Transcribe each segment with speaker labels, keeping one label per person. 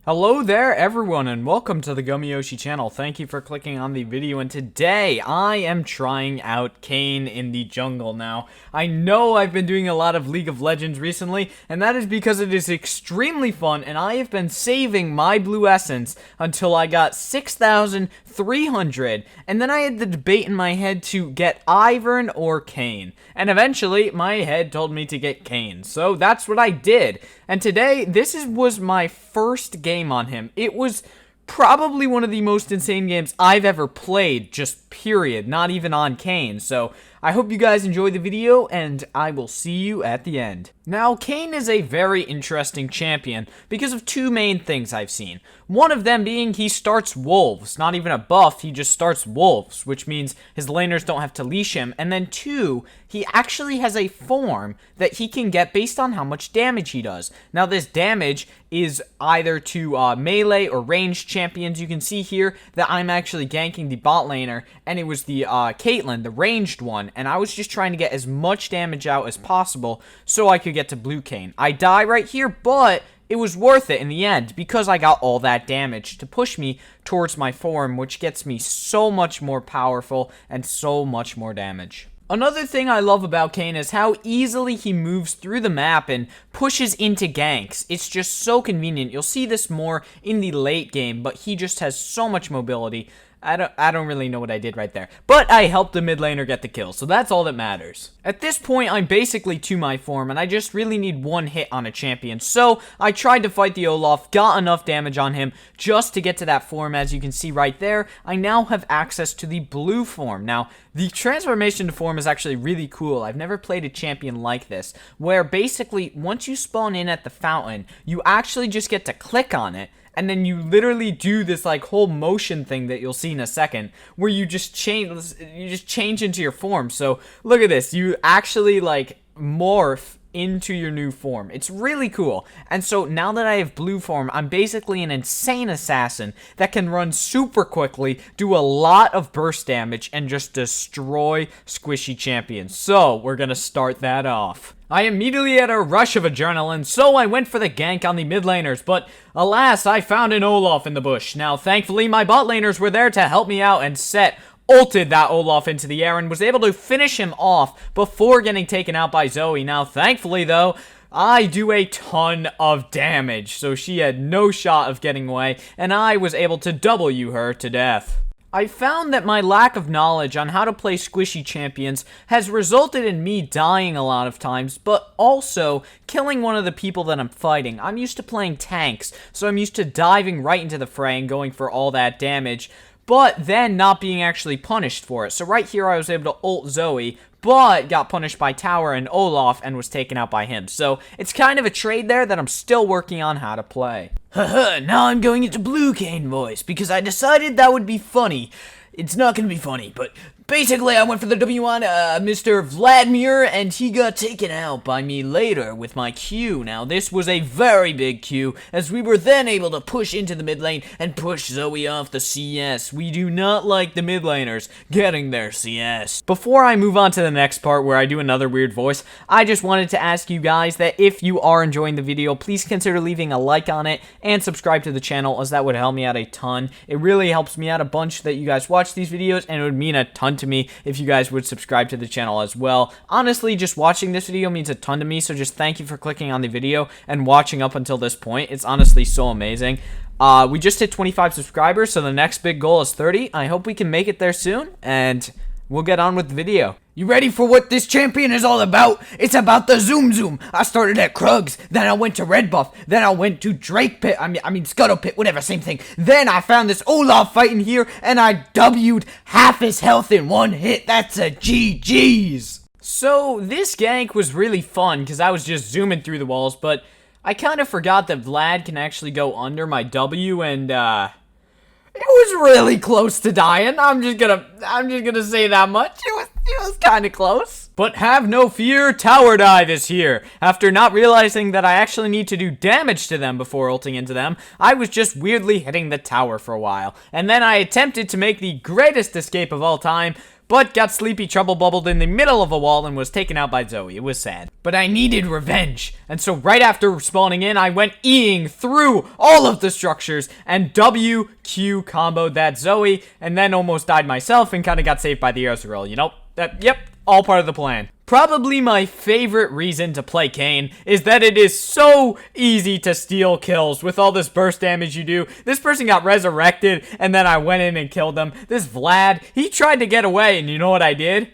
Speaker 1: Hello there everyone and welcome to the Gummiyoshi channel. Thank you for clicking on the video, and today I am trying out Kayn in the jungle. Now, I know I've been doing a lot of League of Legends recently, and that is because it is extremely fun, and I have been saving my blue essence until I got 6,300, and then I had the debate in my head to get Ivern or Kayn, and eventually my head told me to get Kayn, so that's what I did. And today, this was my first game on him. It was probably one of the most insane games I've ever played, just period, not even on Kayn. So I hope you guys enjoy the video, and I will see you at the end. Now, Kayn is a very interesting champion because of two main things I've seen. One of them being he starts wolves, not even a buff, he just starts wolves, which means his laners don't have to leash him. And then two, he actually has a form that he can get based on how much damage he does. Now, this damage is either to melee or ranged champions. You can see here that I'm actually ganking the bot laner, and it was the Caitlyn, the ranged one, and I was just trying to get as much damage out as possible so I could get to blue Kayn. I die right here, but it was worth it in the end because I got all that damage to push me towards my form, which gets me so much more powerful and so much more damage. Another thing I love about Kayn is how easily he moves through the map and pushes into ganks. It's just so convenient. You'll see this more in the late game, but he just has so much mobility. I don't really know what I did right there, but I helped the mid laner get the kill, so that's all that matters. At this point, I'm basically to my form, and I just really need one hit on a champion, so I tried to fight the Olaf, got enough damage on him just to get to that form. As you can see right there, I now have access to the blue form. Now, the transformation to form is actually really cool. I've never played a champion like this, where basically, once you spawn in at the fountain, you actually just get to click on it, and then you literally do this like whole motion thing that you'll see in a second, where you just change into your form. So look at this, you actually like morph into your new form. It's really cool. And so now that I have blue form, I'm basically an insane assassin that can run super quickly, do a lot of burst damage, and just destroy squishy champions. So we're gonna start that off. I immediately had a rush of adrenaline, so I went for the gank on the mid laners, but alas, I found an Olaf in the bush. Now, thankfully, my bot laners were there to help me out, and Set ulted that Olaf into the air and was able to finish him off before getting taken out by Zoe. Now, thankfully, though, I do a ton of damage, so she had no shot of getting away, and I was able to W her to death. I found that my lack of knowledge on how to play squishy champions has resulted in me dying a lot of times, but also killing one of the people that I'm fighting. I'm used to playing tanks, so I'm used to diving right into the fray and going for all that damage, but then not being actually punished for it. So right here I was able to ult Zoe, but got punished by Tower and Olaf and was taken out by him. So it's kind of a trade there that I'm still working on how to play. Haha, now I'm going into blue Kayn voice because I decided that would be funny. It's not going to be funny, but basically I went for the W on Mr. Vladimir, and he got taken out by me later with my Q. Now, this was a very big Q, as we were then able to push into the mid lane and push Zoe off the CS. We do not like the mid laners getting their CS. Before I move on to the next part where I do another weird voice, I just wanted to ask you guys that if you are enjoying the video, please consider leaving a like on it and subscribe to the channel, as that would help me out a ton. It really helps me out a bunch that you guys watch these videos, and it would mean a ton to me if you guys would subscribe to the channel as well. Honestly, just watching this video means a ton to me, so just thank you for clicking on the video and watching up until this point. It's honestly so amazing. We just hit 25 subscribers, so the next big goal is 30. I hope we can make it there soon, and we'll get on with the video. You ready for what this champion is all about? It's about the Zoom Zoom. I started at Krugs, then I went to Red Buff, then I went to Drake Pit, I mean Scuttle Pit, whatever, same thing. Then I found this Olaf fighting here, and I W'd half his health in one hit. That's a GG's. So this gank was really fun because I was just zooming through the walls, but I kind of forgot that Vlad can actually go under my W, and it was really close to dying. I'm just gonna say that much. It was kind of close. But have no fear, Tower Dive is here. After not realizing that I actually need to do damage to them before ulting into them, I was just weirdly hitting the tower for a while. And then I attempted to make the greatest escape of all time, but got sleepy trouble bubbled in the middle of a wall and was taken out by Zoe. It was sad. But I needed revenge, and so right after spawning in, I went E-ing through all of the structures and WQ comboed that Zoe, and then almost died myself and kind of got saved by the Ezreal. You know, yep, all part of the plan. Probably my favorite reason to play Kayn is that it is so easy to steal kills with all this burst damage you do. This person got resurrected, and then I went in and killed them. This Vlad, he tried to get away, and you know what I did?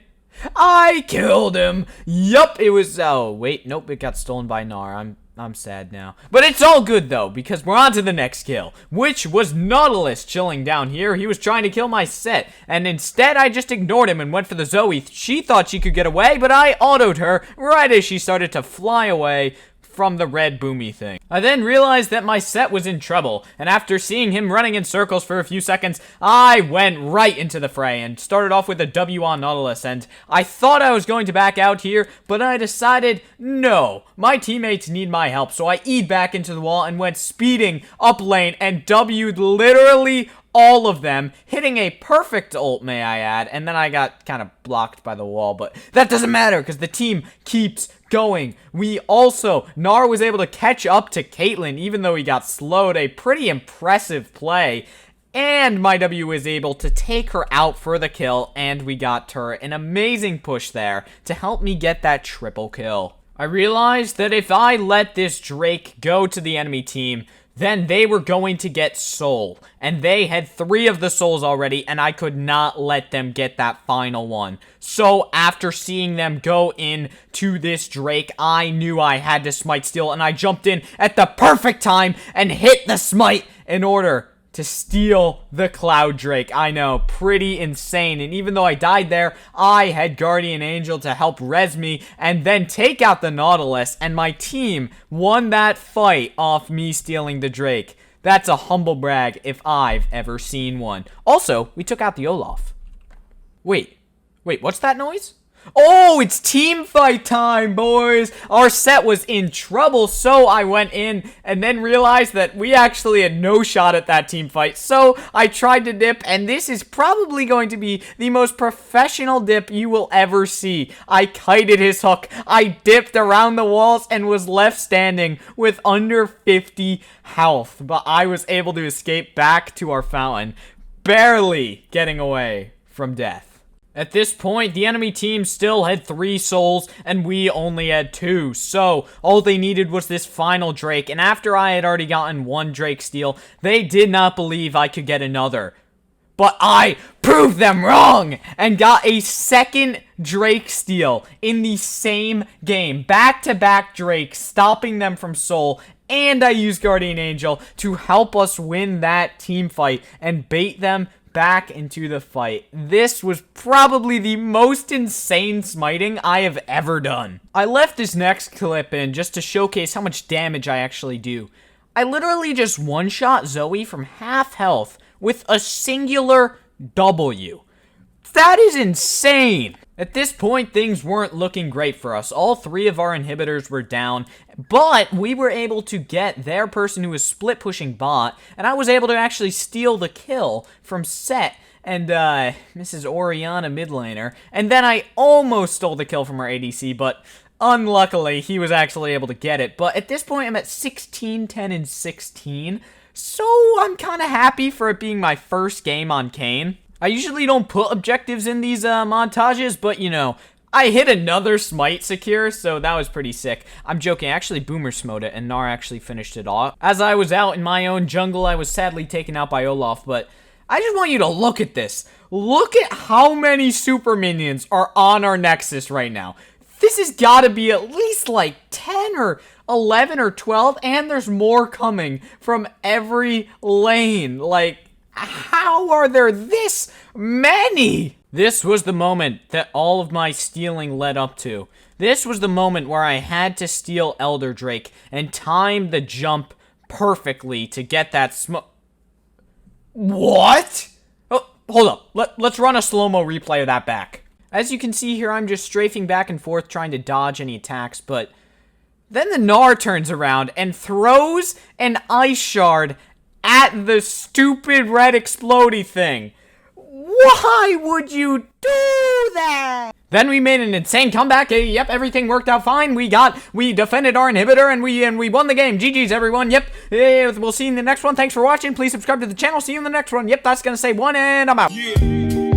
Speaker 1: I killed him. Yup, it was, oh, wait, nope, it got stolen by Gnar. I'm sad now. But it's all good, though, because we're on to the next kill, which was Nautilus chilling down here. He was trying to kill my set, and instead I just ignored him and went for the Zoe. She thought she could get away, but I autoed her right as she started to fly away from the red boomy thing. I then realized that my set was in trouble, and after seeing him running in circles for a few seconds, I went right into the fray and started off with a W on Nautilus, and I thought I was going to back out here, but I decided, no, my teammates need my help, so I E'd back into the wall and went speeding up lane and W'd literally all of them, hitting a perfect ult, may I add, and then I got kind of blocked by the wall, but that doesn't matter, because the team keeps going. We also, Gnar was able to catch up to Caitlyn, even though he got slowed, a pretty impressive play, and my W was able to take her out for the kill, and we got her an amazing push there to help me get that triple kill. I realized that if I let this Drake go to the enemy team, then they were going to get soul, and they had 3 of the souls already, and I could not let them get that final one. So after seeing them go in to this Drake, I knew I had to smite steal, and I jumped in at the perfect time and hit the smite in order to steal the Cloud Drake. I know, pretty insane. And even though I died there, I had Guardian Angel to help res me and then take out the Nautilus, and my team won that fight off me stealing the Drake. That's a humble brag if I've ever seen one. Also, we took out the Olaf. Wait, what's that noise? Oh, it's team fight time, boys. Our set was in trouble, so I went in and then realized that we actually had no shot at that team fight. So I tried to dip, and this is probably going to be the most professional dip you will ever see. I kited his hook, I dipped around the walls, and was left standing with under 50 health. But I was able to escape back to our fountain, barely getting away from death. At this point, the enemy team still had 3 souls, and we only had 2, so all they needed was this final Drake, and after I had already gotten 1 Drake steal, they did not believe I could get another. But I proved them wrong, and got a second Drake steal in the same game. Back-to-back Drake, stopping them from soul, and I used Guardian Angel to help us win that team fight and bait them back into the fight. This was probably the most insane smiting I have ever done. I left this next clip in just to showcase how much damage I actually do. I literally just one-shot Zoe from half health with a singular W. That is insane! At this point, things weren't looking great for us. All 3 of our inhibitors were down, but we were able to get their person who was split pushing bot, and I was able to actually steal the kill from Set and Mrs. Oriana mid laner, and then I almost stole the kill from our ADC, but unluckily, he was actually able to get it. But at this point, I'm at 16, 10, and 16, so I'm kind of happy for it being my first game on Kayn. I usually don't put objectives in these montages, but you know, I hit another smite secure, so that was pretty sick. I'm joking, I actually boomer smote it, and Gnar actually finished it off. As I was out in my own jungle, I was sadly taken out by Olaf, but I just want you to look at this. Look at how many super minions are on our Nexus right now. This has got to be at least like 10 or 11 or 12, and there's more coming from every lane. Like, how are there this many? This was the moment that all of my stealing led up to. This was the moment where I had to steal Elder Drake and time the jump perfectly to get that smoke. What? Oh, hold up. Let's run a slow-mo replay of that back. As you can see here, I'm just strafing back and forth trying to dodge any attacks, but then the Gnar turns around and throws an ice shard at the stupid red explodey thing. Why would you do that? Then we made an insane comeback. Yep, everything worked out fine. We defended our inhibitor and we won the game. GG's, everyone. Yep. We'll see you in the next one. Thanks for watching. Please subscribe to the channel. See you in the next one. Yep, that's gonna say one, and I'm out. Yeah.